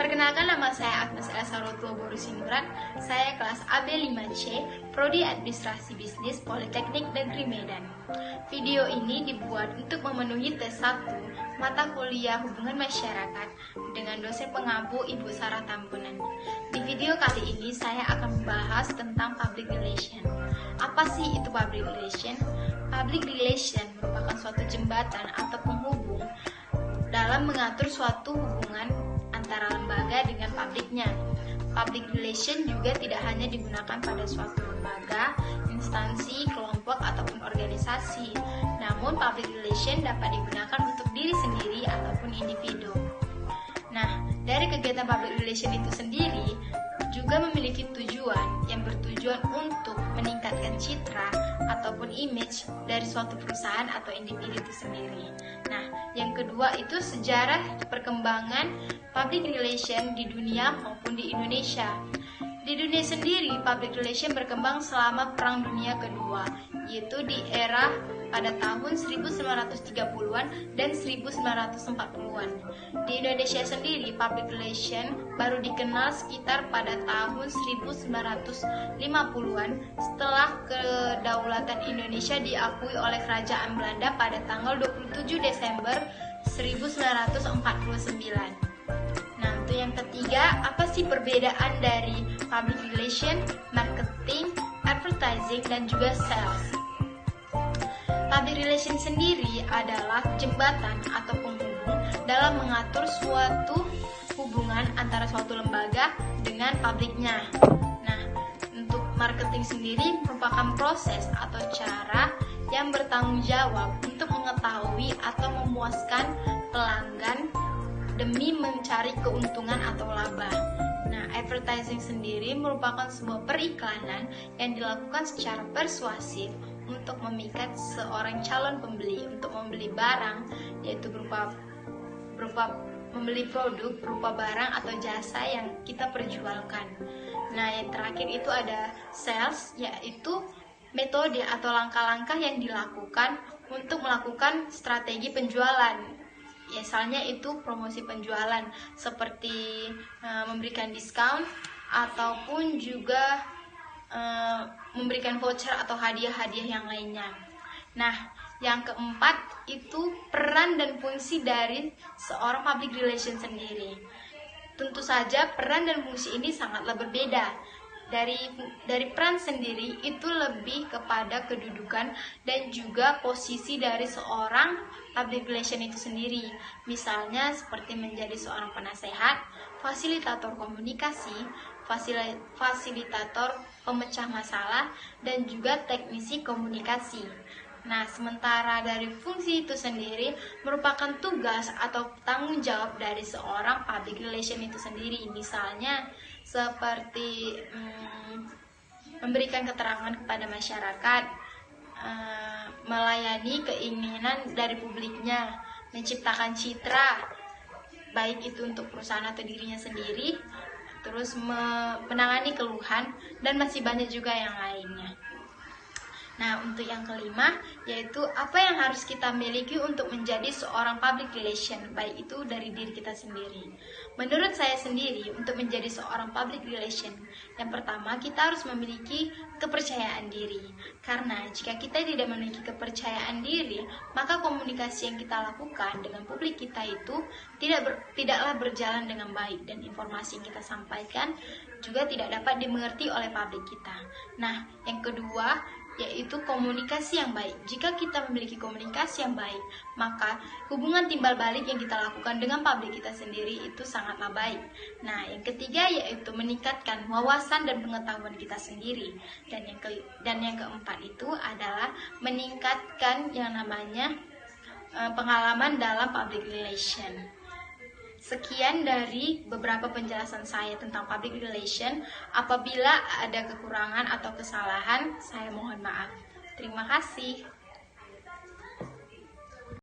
Perkenalkan, nama saya Agnes Elsa Rotua Borusinurat. Saya kelas AB5C, Prodi Administrasi Bisnis Politeknik Negeri Medan. Video ini dibuat untuk memenuhi tes 1 mata kuliah Hubungan Masyarakat dengan dosen pengampu Ibu Sarah Tambunan. Di video kali ini saya akan membahas tentang public relation. Apa sih itu public relation? Public relation merupakan suatu jembatan atau penghubung dalam mengatur suatu hubungan antara lembaga dengan publiknya. Public relation juga tidak hanya digunakan pada suatu lembaga, instansi, kelompok, ataupun organisasi. Namun, public relation dapat digunakan untuk diri sendiri ataupun individu. Nah, dari kegiatan public relation itu sendiri juga memiliki tujuan yang bertujuan untuk meningkatkan citra ataupun image dari suatu perusahaan atau individu itu sendiri. Nah, yang kedua itu sejarah perkembangan public relation di dunia maupun di Indonesia. Di dunia sendiri, public relation berkembang selama Perang Dunia Kedua, yaitu di era pada tahun 1930-an dan 1940-an. Di Indonesia sendiri, public relation baru dikenal sekitar pada tahun 1950-an setelah kedaulatan Indonesia diakui oleh Kerajaan Belanda pada tanggal 27 Desember 1949. Nah, untuk yang ketiga, apa sih perbedaan dari public relation, marketing, advertising, dan juga sales? Public relation sendiri adalah jembatan atau penghubung dalam mengatur suatu hubungan antara suatu lembaga dengan publiknya. Nah, untuk marketing sendiri merupakan proses atau cara yang bertanggung jawab untuk mengetahui atau memuaskan pelanggan demi mencari keuntungan atau laba. Nah, advertising sendiri merupakan sebuah periklanan yang dilakukan secara persuasif untuk memikat seorang calon pembeli untuk membeli barang, yaitu berupa membeli produk berupa barang atau jasa yang kita perjualkan. Nah, yang terakhir itu ada sales, yaitu metode atau langkah-langkah yang dilakukan untuk melakukan strategi penjualan. Misalnya itu promosi penjualan seperti memberikan diskon ataupun juga memberikan voucher atau hadiah-hadiah yang lainnya. Nah, yang keempat itu peran dan fungsi dari seorang public relation sendiri. Tentu saja peran dan fungsi ini sangatlah berbeda. Dari peran sendiri itu lebih kepada kedudukan dan juga posisi dari seorang public relation itu sendiri. Misalnya seperti menjadi seorang penasehat, fasilitator komunikasi, fasilitator pemecah masalah, dan juga teknisi komunikasi. Nah, sementara dari fungsi itu sendiri merupakan tugas atau tanggung jawab dari seorang public relation itu sendiri. Misalnya seperti memberikan keterangan kepada masyarakat, melayani keinginan dari publiknya, menciptakan citra, baik itu untuk perusahaan atau dirinya sendiri, terus menangani keluhan, dan masih banyak juga yang lainnya. Nah, untuk yang kelima, yaitu apa yang harus kita miliki untuk menjadi seorang public relation, baik itu dari diri kita sendiri. Menurut saya sendiri, untuk menjadi seorang public relation, yang pertama kita harus memiliki kepercayaan diri. Karena jika kita tidak memiliki kepercayaan diri, maka komunikasi yang kita lakukan dengan publik kita itu tidaklah berjalan dengan baik, dan informasi yang kita sampaikan juga tidak dapat dimengerti oleh publik kita. Nah, yang kedua, yaitu komunikasi yang baik. Jika kita memiliki komunikasi yang baik, maka hubungan timbal balik yang kita lakukan dengan publik kita sendiri itu sangatlah baik. Nah, yang ketiga yaitu meningkatkan wawasan dan pengetahuan kita sendiri. Dan yang keempat itu adalah meningkatkan yang namanya pengalaman dalam public relation. Sekian dari beberapa penjelasan saya tentang public relation. Apabila ada kekurangan atau kesalahan, saya mohon maaf. Terima kasih.